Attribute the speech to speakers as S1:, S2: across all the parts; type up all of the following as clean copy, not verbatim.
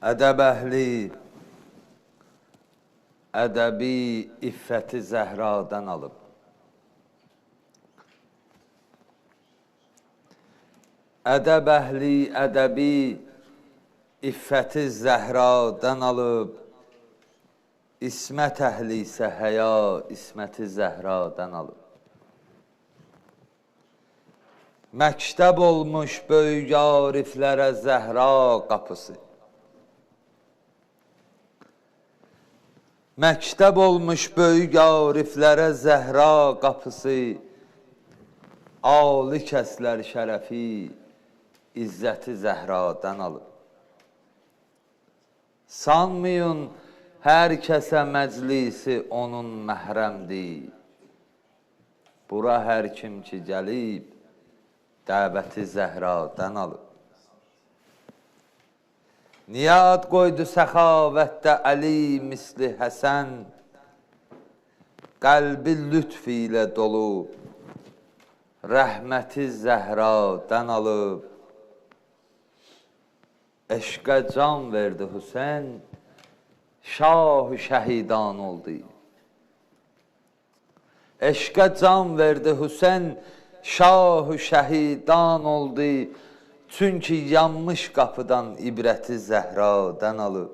S1: Ədəb əhli, ədəbi iffəti Zəhradan alıb. Ədəb əhli, ədəbi iffəti Zəhradan alıb. İsmət əhli isə həya, isməti Zəhradan alıb. Məktəb olmuş böyük ariflərə Zəhra qapısı. Məktəb olmuş böyük ariflərə Zəhra qapısı. Ali kəslər şərəfi, izzəti Zəhradan alıb. Sanmayın, hər kəsə məclisi onun məhrəmdir. Bura hər kim ki gəlib, dəvəti Zəhradan alıb. Niyə ad qoydu səxavətdə Əli misli Həsən? Qəlbi lütf ilə dolu, rəhməti Zəhradan alıb. Eşqə can verdi Hüseyn, şah-ı şəhidan oldu. Eşqə can verdi Hüseyn, şah-ı şəhidan oldu. Çünki yanmış qapıdan ibrəti Zəhradan alıb.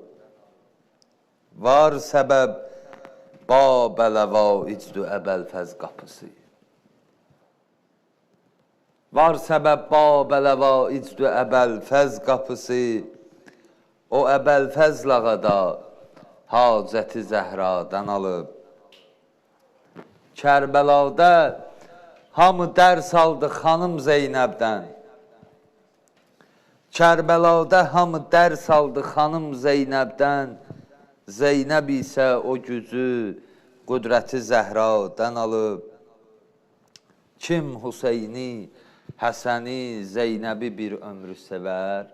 S1: Var səbəb Babəl-əva icdü Əbəlfəz qapısı. Var səbəb Babəl-əva icdü Əbəlfəz qapısı. O Əbəlfəz lağada hacəti Zəhradan alıb. Kərbəlada hamı dərs aldı xanım Zeynəbdən. Kərbəlada hamı dərs aldı xanım Zeynəbdən. Zeynəb isə o gücü, qüdrəti Zəhradan alıb. Kim Hüseyni, Həsəni, Zeynəbi bir ömrü sevər,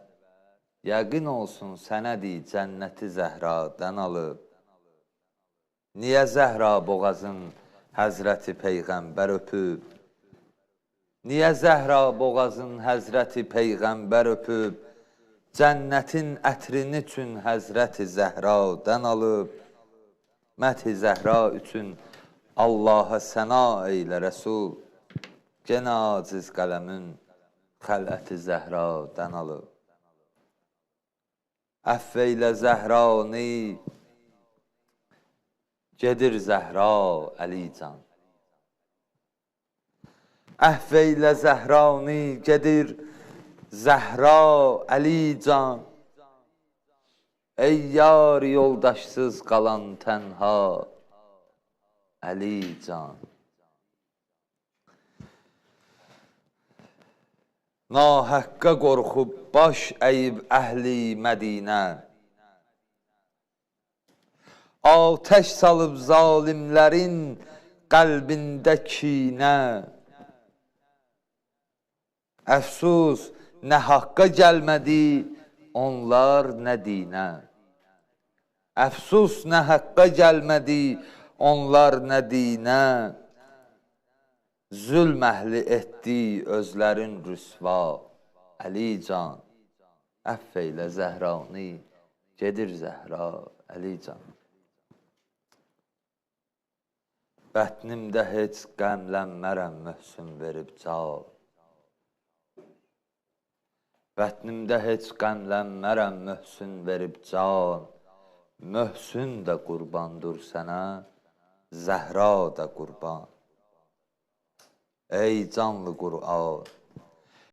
S1: yəqin olsun sənədi cənnəti Zəhradan alıb. Niyə Zəhra boğazın Həzrəti Peyğəmbər öpüb? Niyə Zəhra boğazın Həzrəti Peyğəmbər öpüb? Cənnətin ətrini üçün Həzrəti Zəhradan alıb. Məthi Zəhra üçün Allaha səna eylə Rəsul. Genə aciz qələmin xələti Zəhradan alıb. Əff eylə Zəhrani, gedir Zəhra Əlican. Əhv eylə Zəhrani, gedir Zəhra Əlican. Ey yar yoldaşsız qalan tənha Əlican. Nahəqqə qorxub baş əyib əhli Mədinə. Atəş salıb zalimlərin qəlbində kinə. Əfsus, nə haqqa gəlmədi, onlar nə dinə. Əfsus, nə haqqa gəlmədi, onlar nə dinə. Zülm əhli etdi özlərin rüsva, Əlican. Əff eylə Zəhrani, gedir Zəhra Əlican. Bətnimdə heç qəmlənmərəm möhsün verib cal. Bətnimdə heç qəmlənmərəm möhsün verib can. Möhsün də qurbandır sənə, Zəhra da qurban. Ey canlı Qur'an,